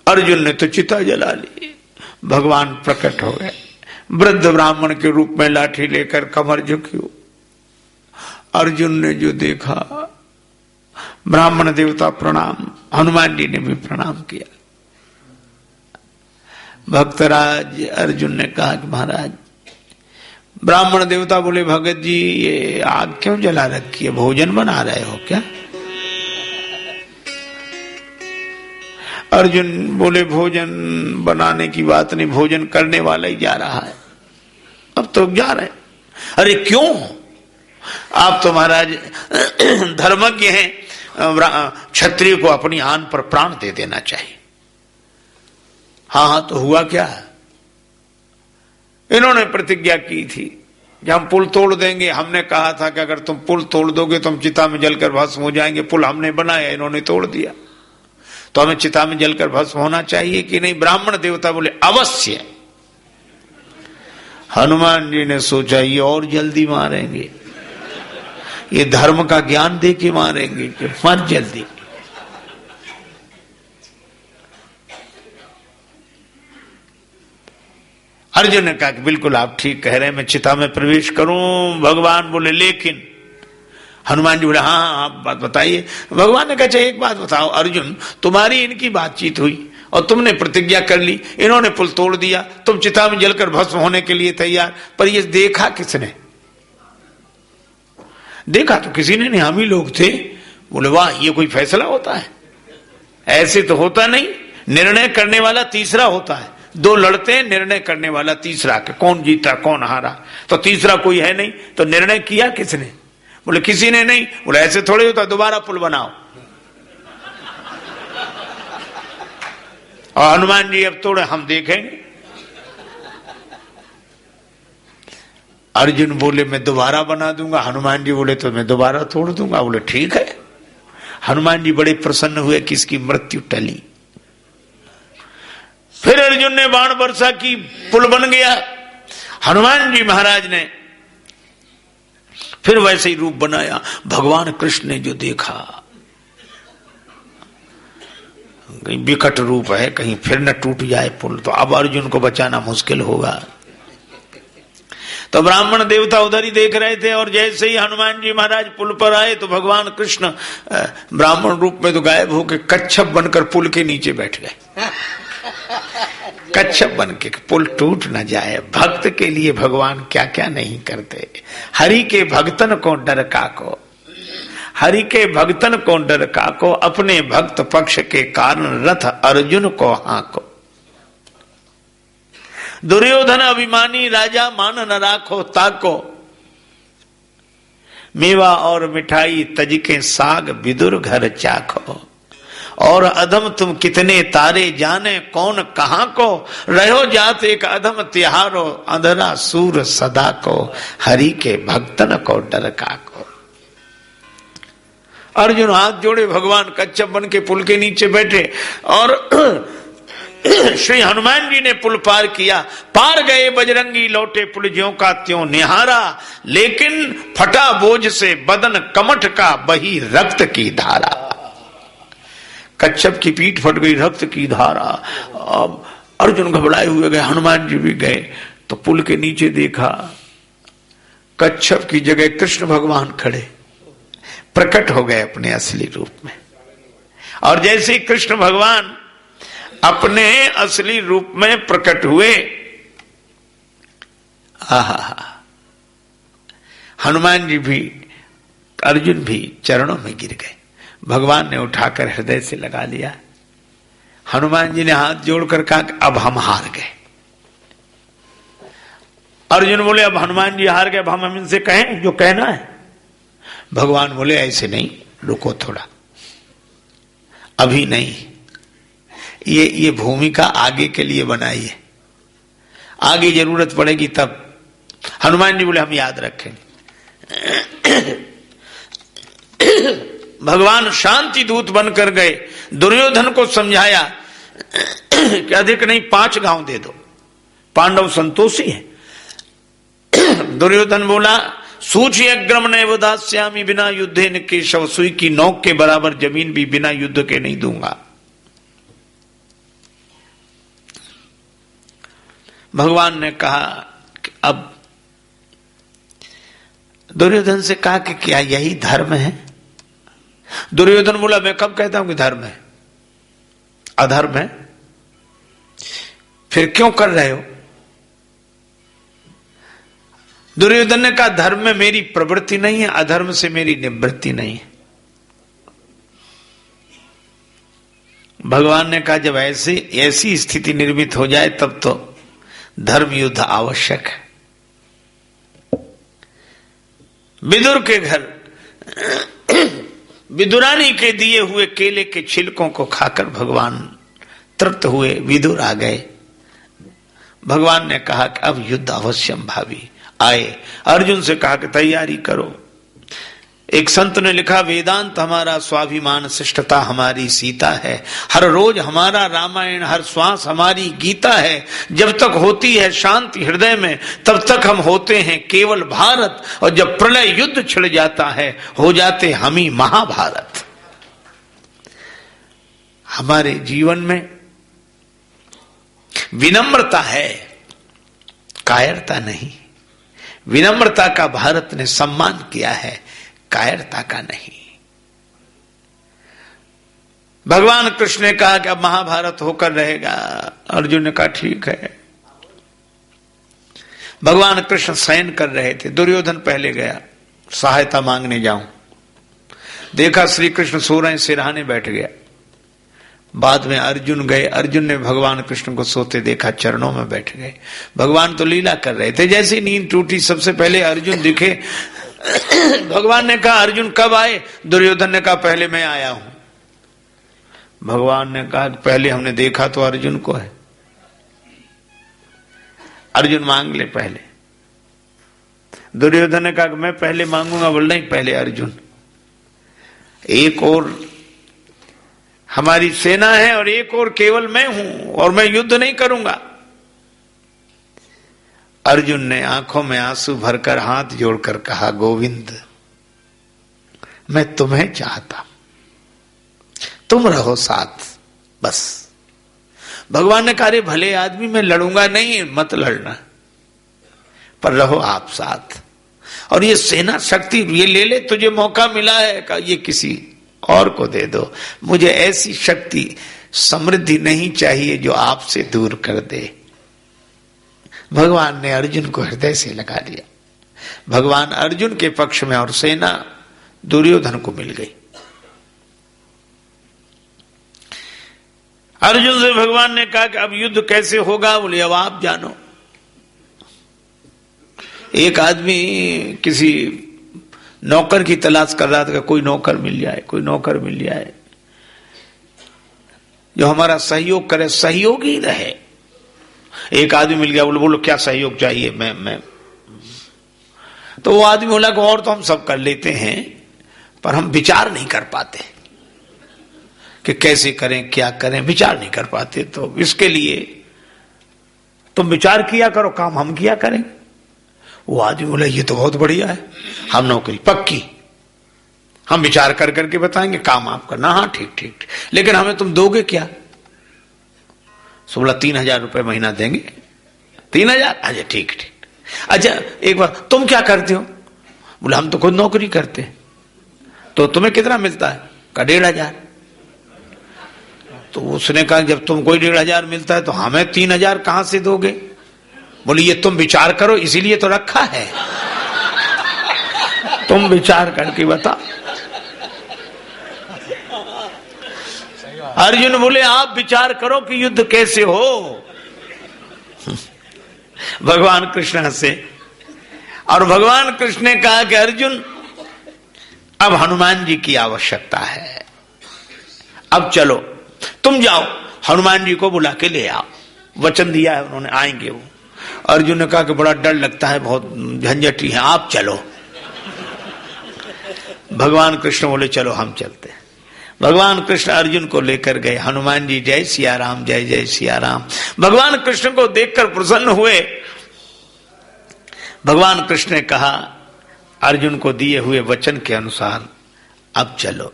अर्जुन ने तो चिता जला ली। भगवान प्रकट हो गए, वृद्ध ब्राह्मण के रूप में लाठी लेकर कमर झुकी। अर्जुन ने जो देखा, ब्राह्मण देवता प्रणाम, हनुमान जी ने भी प्रणाम किया। भक्तराज अर्जुन ने कहा कि महाराज, ब्राह्मण देवता बोले भगत जी ये आग क्यों जला रखी है, भोजन बना रहे हो क्या? अर्जुन बोले भोजन बनाने की बात नहीं, भोजन करने वाला ही जा रहा है। अब तो जा रहे। अरे क्यों? आप तो महाराज धर्मज्ञ हैं, क्षत्रिय को अपनी आन पर प्राण दे देना चाहिए। हाँ हाँ, तो हुआ क्या? इन्होंने प्रतिज्ञा की थी कि हम पुल तोड़ देंगे। हमने कहा था कि अगर तुम पुल तोड़ दोगे तो हम चिता में जलकर भस्म हो जाएंगे। पुल हमने बनाया, इन्होंने तोड़ दिया, तो हमें चिता में जलकर भस्म होना चाहिए कि नहीं? ब्राह्मण देवता बोले अवश्य। हनुमान जी ने सोचा ये और जल्दी मारेंगे, ये धर्म का ज्ञान दे के मारेंगे कि मर जल्दी। अर्जुन ने कहा कि बिल्कुल आप ठीक कह रहे हैं, मैं चिता में प्रवेश करूं। भगवान बोले लेकिन, हनुमान जी बोले हाँ आप बात बताइए। भगवान ने कहा एक बात बताओ अर्जुन, तुम्हारी इनकी बातचीत हुई और तुमने प्रतिज्ञा कर ली, इन्होंने पुल तोड़ दिया, तुम चिता में जलकर भस्म होने के लिए तैयार, पर ये देखा किसने? देखा तो किसी ने नहीं, हम ही लोग थे। बोले वाह, ये कोई फैसला होता है? ऐसे तो होता नहीं, निर्णय करने वाला तीसरा होता है। दो लड़ते हैं, निर्णय करने वाला तीसरा, कि कौन जीता कौन हारा, तो तीसरा कोई है नहीं। तो निर्णय किया किसने? बोले किसी ने नहीं। बोले ऐसे थोड़े होता, दोबारा पुल बनाओ। और हनुमान जी अब तोड़े, हम देखेंगे। अर्जुन बोले मैं दोबारा बना दूंगा। हनुमान जी बोले तो मैं दोबारा तोड़ दूंगा। बोले ठीक है। हनुमान जी बड़े प्रसन्न हुए कि इसकी मृत्यु टली। फिर अर्जुन ने बाण वर्षा की, पुल बन गया। हनुमान जी महाराज ने फिर वैसे ही रूप बनाया। भगवान कृष्ण ने जो देखा, कहीं विकट रूप है, कहीं फिर न टूट जाए पुल, तो अब अर्जुन को बचाना मुश्किल होगा। तो ब्राह्मण देवता उधर ही देख रहे थे, और जैसे ही हनुमान जी महाराज पुल पर आए तो भगवान कृष्ण ब्राह्मण रूप में तो गायब होकर कच्छप बनकर पुल के नीचे बैठ गए। कच्छप बन के, पुल टूट न जाए। भक्त के लिए भगवान क्या क्या नहीं करते। हरि के भक्तन को डर काको, हरि के भक्तन को डर काको, अपने भक्त पक्ष के कारण रथ अर्जुन को हाको। दुर्योधन अभिमानी राजा मान न राखो ताको, मेवा और मिठाई तज के साग विदुर घर चाखो। और अधम तुम कितने तारे जाने कौन कहां को, रहो जात एक अधम तिहारो, अंधरा सूर सदा को, हरि के भक्तन को डर काको। अर्जुन हाथ जोड़े, भगवान कच्छप बन के पुल के नीचे बैठे, और श्री हनुमान जी ने पुल पार किया। पार गए बजरंगी लौटे पुल ज्यों का त्यों निहारा, लेकिन फटा बोझ से बदन कमठ का बही रक्त की धारा। कच्छप की पीठ फट गई, रक्त की धारा। अब अर्जुन घबराए हुए गए, हनुमान जी भी गए, तो पुल के नीचे देखा कच्छप की जगह कृष्ण भगवान खड़े, प्रकट हो गए अपने असली रूप में। और जैसे ही कृष्ण भगवान अपने असली रूप में प्रकट हुए, आहा, हनुमान जी भी अर्जुन भी चरणों में गिर गए। भगवान ने उठाकर हृदय से लगा लिया। हनुमान जी ने हाथ जोड़कर कहा अब हम हार गए। अर्जुन बोले अब हनुमान जी हार गए, अब हम इनसे कहें जो कहना है। भगवान बोले ऐसे नहीं, रुको थोड़ा, अभी नहीं, ये भूमिका आगे के लिए बनाई है, आगे जरूरत पड़ेगी तब। हनुमान जी बोले हम याद रखेंगे। भगवान शांति दूत बनकर गए, दुर्योधन को समझाया कि अधिक नहीं 5 गांव दे दो, पांडव संतोषी है। दुर्योधन बोला सूची अग्रम ने वदास्यामी, बिना युद्धे न केशव, सुई की नोक के बराबर जमीन भी बिना युद्ध के नहीं दूंगा। भगवान ने कहा कि अब दुर्योधन से कहा कि क्या यही धर्म है? दुर्योधन बोला मैं कब कहता हूं कि धर्म है? अधर्म है? फिर क्यों कर रहे हो? दुर्योधन ने कहा धर्म में मेरी प्रवृत्ति नहीं है, अधर्म से मेरी निवृत्ति नहीं है। भगवान ने कहा जब ऐसी स्थिति निर्मित हो जाए तब तो धर्म युद्ध आवश्यक है। विदुर के घर विदुरानी के दिए हुए केले के छिलकों को खाकर भगवान तृप्त हुए, विदुर आ गए। भगवान ने कहा कि अब युद्ध अवश्यम भावी। आए, अर्जुन से कहा कि तैयारी करो। एक संत ने लिखा वेदांत हमारा स्वाभिमान, शिष्टता हमारी सीता है, हर रोज हमारा रामायण, हर श्वास हमारी गीता है। जब तक होती है शांति हृदय में तब तक हम होते हैं केवल भारत, और जब प्रलय युद्ध छिड़ जाता है हो जाते हम ही महाभारत। हमारे जीवन में विनम्रता है, कायरता नहीं। विनम्रता का भारत ने सम्मान किया है, कायरता का नहीं। भगवान कृष्ण ने कहा कि अब महाभारत होकर रहेगा। अर्जुन ने कहा ठीक है। भगवान कृष्ण शयन कर रहे थे, दुर्योधन पहले गया सहायता मांगने जाऊं। देखा श्री कृष्ण सो रहे, सिरहाने बैठ गया। बाद में अर्जुन गए, अर्जुन ने भगवान कृष्ण को सोते देखा, चरणों में बैठ गए। भगवान तो लीला कर रहे थे। जैसी नींद टूटी सबसे पहले अर्जुन दिखे। भगवान ने कहा अर्जुन कब आए? दुर्योधन ने कहा पहले मैं आया हूं। भगवान ने कहा पहले हमने देखा तो अर्जुन को है, अर्जुन मांग ले पहले। दुर्योधन ने कहा मैं पहले मांगूंगा, बोल नहीं पहले अर्जुन। एक और हमारी सेना है और एक और केवल मैं हूं, और मैं युद्ध नहीं करूंगा। अर्जुन ने आंखों में आंसू भरकर हाथ जोड़कर कहा गोविंद मैं तुम्हें चाहता, तुम रहो साथ बस। भगवान ने कहा भले आदमी मैं लड़ूंगा नहीं, मत लड़ना, पर रहो आप साथ। और ये सेना शक्ति ये ले ले, तुझे मौका मिला है, का ये किसी और को दे दो। मुझे ऐसी शक्ति समृद्धि नहीं चाहिए जो आपसे दूर कर दे। भगवान ने अर्जुन को हृदय से लगा लिया। भगवान अर्जुन के पक्ष में और सेना दुर्योधन को मिल गई। अर्जुन से भगवान ने कहा कि अब युद्ध कैसे होगा? बोले अब आप जानो। एक आदमी किसी नौकर की तलाश कर रहा था कि कोई नौकर मिल जाए, कोई नौकर मिल जाए जो हमारा सहयोग करे, सहयोगी रहे। एक आदमी मिल गया, बोलो क्या सहयोग चाहिए? मैं तो वो आदमी बोला कि और तो हम सब कर लेते हैं, पर हम विचार नहीं कर पाते कि कैसे करें, क्या करें, विचार नहीं कर पाते। तो इसके लिए तुम विचार किया करो, काम हम किया करेंगे। वो आदमी बोला ये तो बहुत बढ़िया है, हम नौकरी पक्की, हम विचार कर करके बताएंगे, काम आप करना। हाँ ठीक ठीक, लेकिन हमें तुम दोगे क्या? सो बोला 3,000 रुपए महीना देंगे। 3,000? अच्छा ठीक ठीक। अच्छा एक बार तुम क्या करते हो? बोला हम तो खुद नौकरी करते हैं। तो तुम्हें कितना मिलता है? का 1,500। तो उसने कहा जब तुमको 1,500 मिलता है तो हमें 3,000 कहां से दोगे? बोले ये तुम विचार करो, इसीलिए तो रखा है, तुम विचार करके बता। अर्जुन बोले आप विचार करो कि युद्ध कैसे हो। भगवान कृष्ण हंसे और भगवान कृष्ण ने कहा कि अर्जुन अब हनुमान जी की आवश्यकता है, अब चलो तुम जाओ हनुमान जी को बुला के ले आओ। वचन दिया है उन्होंने, आएंगे वो। अर्जुन ने कहा कि बड़ा डर लगता है, बहुत झंझटी है, आप चलो। भगवान कृष्ण बोले चलो हम चलते हैं। भगवान कृष्ण अर्जुन को लेकर गए। हनुमान जी जय सिया राम, जय जय सिया राम। भगवान कृष्ण को देखकर प्रसन्न हुए। भगवान कृष्ण ने कहा अर्जुन को दिए हुए वचन के अनुसार अब चलो,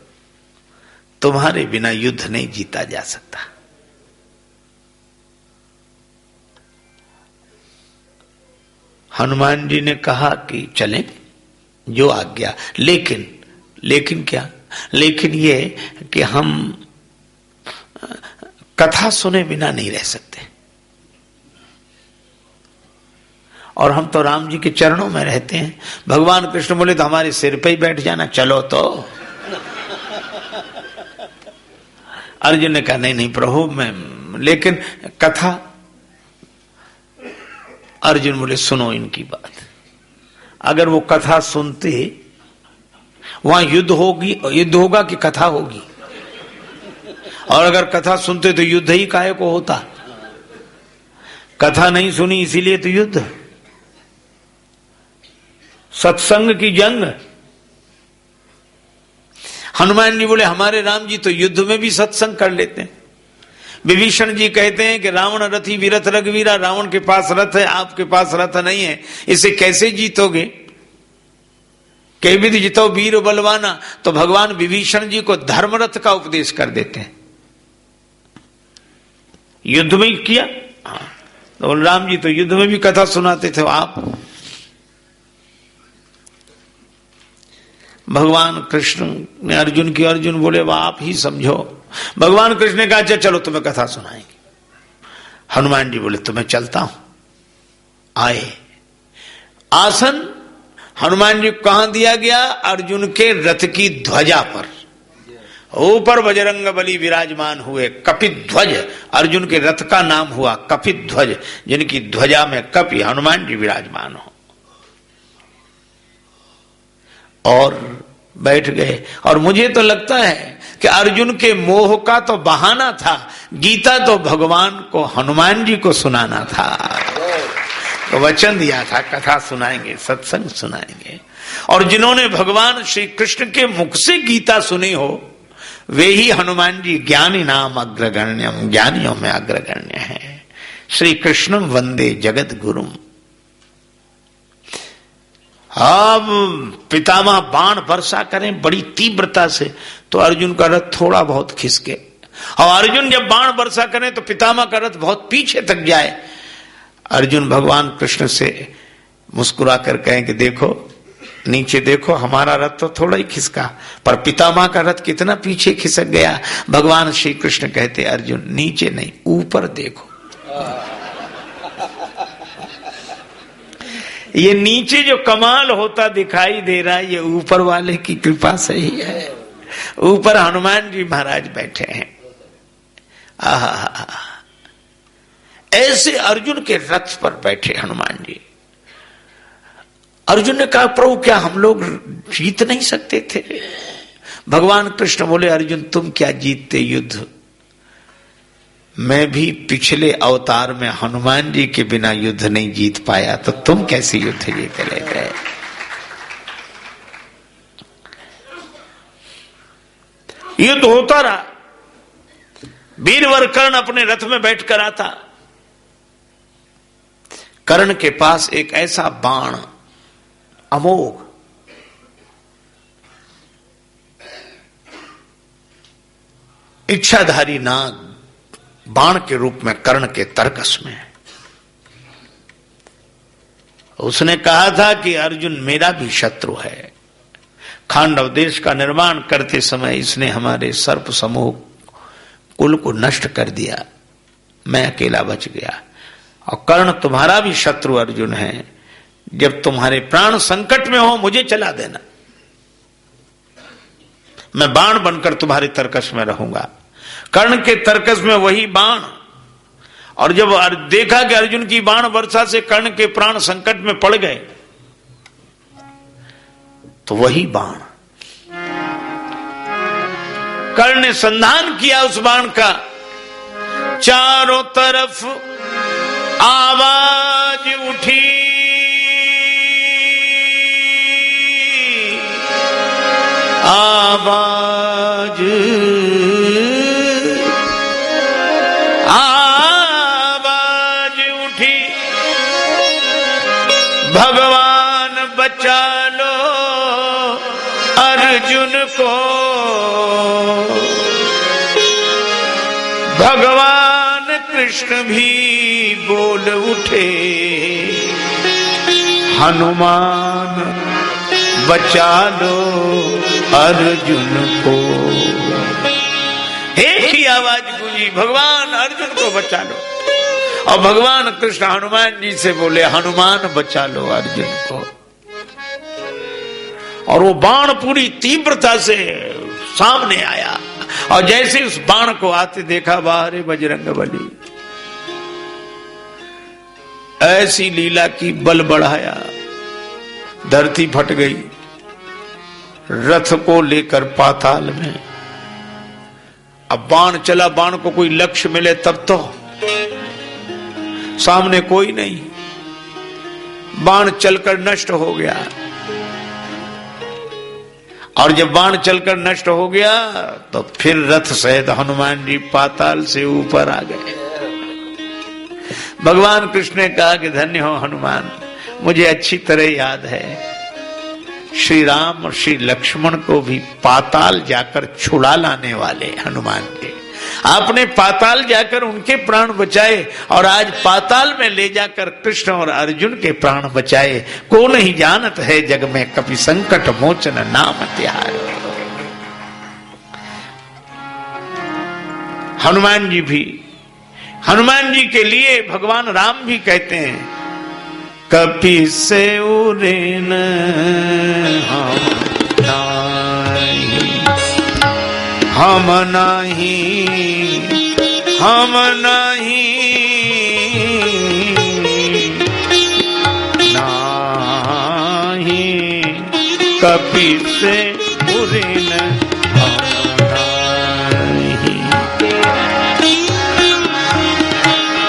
तुम्हारे बिना युद्ध नहीं जीता जा सकता। हनुमान जी ने कहा कि चलें, जो आज्ञा, लेकिन क्या, लेकिन ये कि हम कथा सुने बिना नहीं रह सकते, और हम तो राम जी के चरणों में रहते हैं। भगवान कृष्ण बोले तो हमारे सिर पे ही बैठ जाना, चलो तो। अर्जुन ने कहा नहीं प्रभु, मैं, लेकिन कथा। अर्जुन बोले सुनो इनकी बात, अगर वो कथा सुनते वहां युद्ध होगा कि कथा होगी? और अगर कथा सुनते तो युद्ध ही काहे को होता? कथा नहीं सुनी इसीलिए तो युद्ध, सत्संग की जंग। हनुमान जी बोले हमारे राम जी तो युद्ध में भी सत्संग कर लेते हैं। विभीषण जी कहते हैं कि रावण रथी विरथ रघुवीरा, रावण के पास रथ है, आपके पास रथ नहीं है, इसे कैसे जीतोगे? कई विधि जितो वीर बलवाना। तो भगवान विभीषण जी को धर्मरथ का उपदेश कर देते हैं, युद्ध में किया। तो राम जी तो युद्ध में भी कथा सुनाते थे। आप भगवान कृष्ण ने अर्जुन की, अर्जुन बोले वह आप ही समझो। भगवान कृष्ण ने कहा अच्छा चलो तुम्हें कथा सुनाएंगे। हनुमान जी बोले तो मैं चलता हूं। आए, आसन हनुमान जी को कहां दिया गया? अर्जुन के रथ की ध्वजा पर, ऊपर बजरंग बली विराजमान हुए। कपित ध्वज, अर्जुन के रथ का नाम हुआ कपित ध्वज, जिनकी ध्वजा में कपि हनुमान जी विराजमान हो। और बैठ गए। और मुझे तो लगता है कि अर्जुन के मोह का तो बहाना था, गीता तो भगवान को, हनुमान जी को सुनाना था। तो वचन दिया था कथा सुनाएंगे, सत्संग सुनाएंगे। और जिन्होंने भगवान श्री कृष्ण के मुख से गीता सुनी हो वे ही हनुमान जी ज्ञानी नाम अग्रगण्यम, ज्ञानियों में अग्रगण्य है। श्री कृष्ण वंदे जगत गुरुम। अब पितामह बाण वर्षा करें बड़ी तीव्रता से, तो अर्जुन का रथ थोड़ा बहुत खिसके, और अर्जुन जब बाण वर्षा करें तो पितामह का रथ बहुत पीछे तक जाए। अर्जुन भगवान कृष्ण से मुस्कुरा कर कहें कि देखो नीचे देखो, हमारा रथ तो थोड़ा ही खिसका, पर पितामह का रथ कितना पीछे खिसक गया। भगवान श्री कृष्ण कहते अर्जुन नीचे नहीं ऊपर देखो। ये नीचे जो कमाल होता दिखाई दे रहा है ये ऊपर वाले की कृपा से ही है। ऊपर हनुमान जी महाराज बैठे हैं। आहा, ऐसे अर्जुन के रथ पर बैठे हनुमान जी। अर्जुन ने कहा प्रभु क्या हम लोग जीत नहीं सकते थे? भगवान कृष्ण बोले अर्जुन तुम क्या जीतते युद्ध, मैं भी पिछले अवतार में हनुमान जी के बिना युद्ध नहीं जीत पाया, तो तुम कैसे युद्ध जीत ले गए? युद्ध होता रहा। वीरवर कर्ण अपने रथ में बैठकर आता। कर्ण के पास एक ऐसा बाण अमोघ, इच्छाधारी नाग बाण के रूप में कर्ण के तरकस में। उसने कहा था कि अर्जुन मेरा भी शत्रु है। खांडव देश का निर्माण करते समय इसने हमारे सर्प समूह कुल को नष्ट कर दिया, मैं अकेला बच गया। और कर्ण तुम्हारा भी शत्रु अर्जुन है। जब तुम्हारे प्राण संकट में हो मुझे चला देना, मैं बाण बनकर तुम्हारे तरकस में रहूंगा। कर्ण के तरकस में वही बाण, और जब देखा कि अर्जुन की बाण वर्षा से कर्ण के प्राण संकट में पड़ गए तो वही बाण कर्ण ने संधान किया उस बाण का। चारों तरफ आवाज उठी, आवाज उठी, भगवान बचा लो अर्जुन को। भगवान कृष्ण भी बोल उठे, हनुमान बचा लो अर्जुन को। एक ही आवाज गूंजी, भगवान अर्जुन को बचा लो। और भगवान कृष्ण हनुमान जी से बोले, हनुमान बचा लो अर्जुन को। और वो बाण पूरी तीव्रता से सामने आया, और जैसे उस बाण को आते देखा, बाहरे बजरंगबली। ऐसी लीला की, बल बढ़ाया, धरती फट गई, रथ को लेकर पाताल में। अब बाण चला, बाण को कोई लक्ष्य मिले तब तो, सामने कोई नहीं, बाण चलकर नष्ट हो गया। और जब बाण चलकर नष्ट हो गया तो फिर रथ सहित हनुमान जी पाताल से ऊपर आ गए। भगवान कृष्ण ने कहा कि धन्य हो हनुमान, मुझे अच्छी तरह याद है श्री राम और श्री लक्ष्मण को भी पाताल जाकर छुड़ा लाने वाले हनुमान जी, आपने पाताल जाकर उनके प्राण बचाए, और आज पाताल में ले जाकर कृष्ण और अर्जुन के प्राण बचाए। को नहीं जानत है जग में कभी संकट मोचन नाम त्यार। हनुमान जी भी, हनुमान जी के लिए भगवान राम भी कहते हैं, कपि से उरे न हम नहीं, हम नहीं, नहीं कपि से उरे न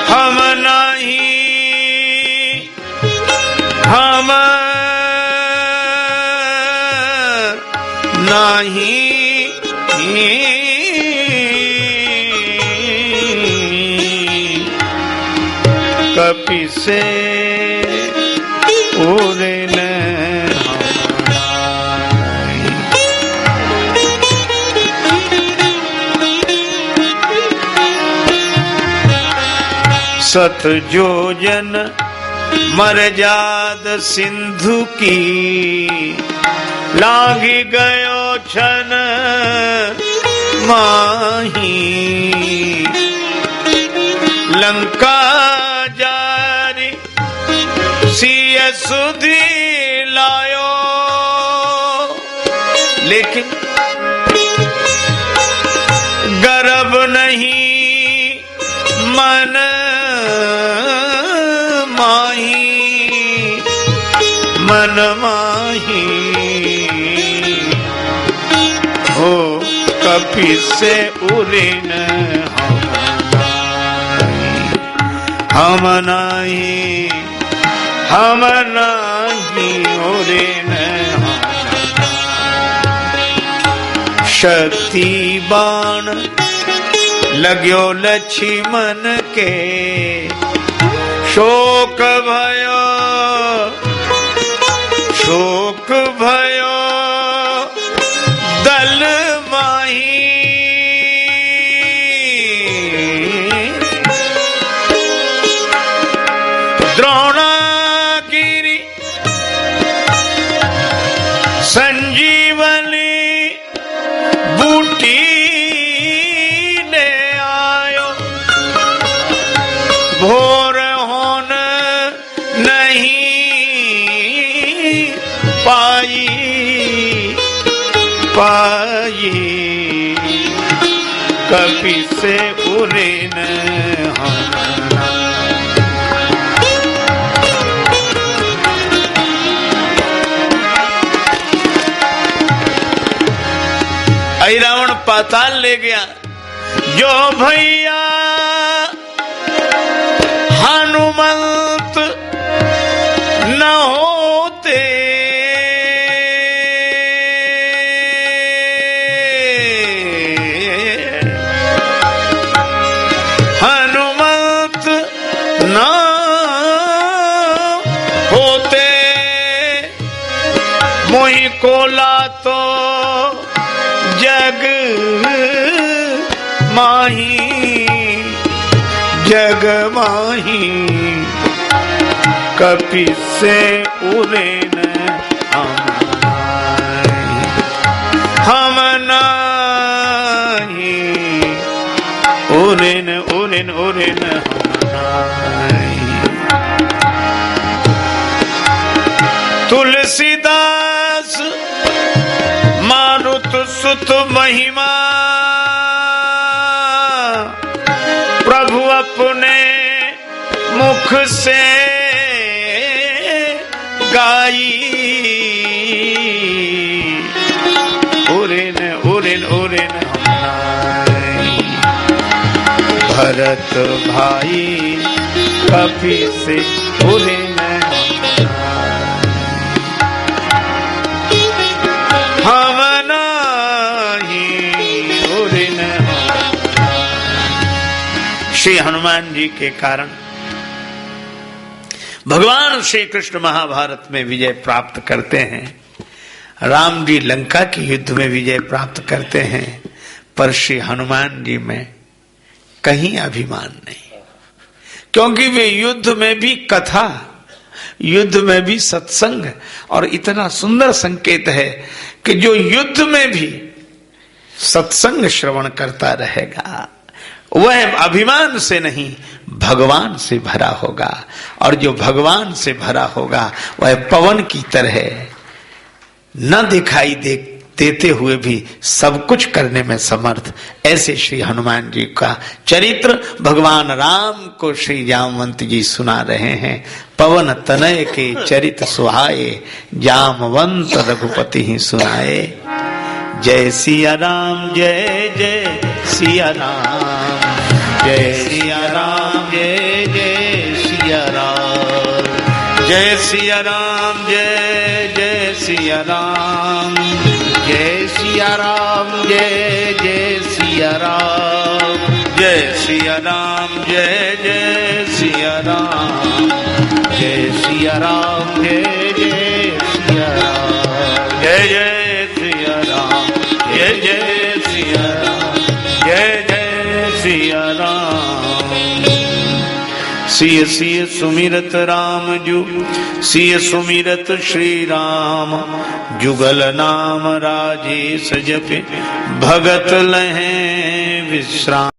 हम नहीं, हम नहीं, कपि से उरे न सत जोजन मर्याद सिंधु की, लागी गयो छन माही, लंका जारी सिय सुधी लायो। लेकिन गर्भ नहीं मन माही, मन माही हो कपि से उरे न हम नहीं, हम नहीं उरे न। शक्ति बाण लाग्यो लक्ष्मण के, शोक भयो, शोक भयो दल माही। द्रोणागिरि संजीवनी बूटी ले आयो, भोर होन नहीं पाई, पाई कपि से उरे न आई। रावण पाताल ले गया। जो भैया हनुमंत न होते, हनुमंत न होते, मोहि कोला तो जग माही, जग माही कपि से उरे न हम नाही, उरे न उरे न उरे न तुलसीदास मारुत सुत महिमा प्रभु अपने मुख से गाई, उरेन उरेन उरेन भरत भाई कपि से उरेन हम नाही, उरेन। श्री हनुमान जी के कारण भगवान श्री कृष्ण महाभारत में विजय प्राप्त करते हैं, राम जी लंका के युद्ध में विजय प्राप्त करते हैं, पर श्री हनुमान जी में कहीं अभिमान नहीं, क्योंकि वे युद्ध में भी कथा, युद्ध में भी सत्संग, और इतना सुंदर संकेत है कि जो युद्ध में भी सत्संग श्रवण करता रहेगा वह अभिमान से नहीं भगवान से भरा होगा, और जो भगवान से भरा होगा वह पवन की तरह न दिखाई देते हुए भी सब कुछ करने में समर्थ। ऐसे श्री हनुमान जी का चरित्र भगवान राम को श्री जामवंत जी सुना रहे हैं। पवन तनय के चरित सुहाए, जामवंत रघुपति ही सुनाए। जय सिया राम जय जय सिया राम, जय सिया राम जय जय सिया राम, जय सिया राम जय जय सिया राम, जय सिया राम जय जय सिया राम, जय सिया राम जय जय सिया राम, जय सिया राम जय जय सिया राम, जय जय सिया राम जय जय सिया राम, जय जय सिया राम। सिय सिय सुमिरत राम जु, सिय सुमिरत श्री राम, जुगल नाम राजेश जपे भगत लहें विश्राम।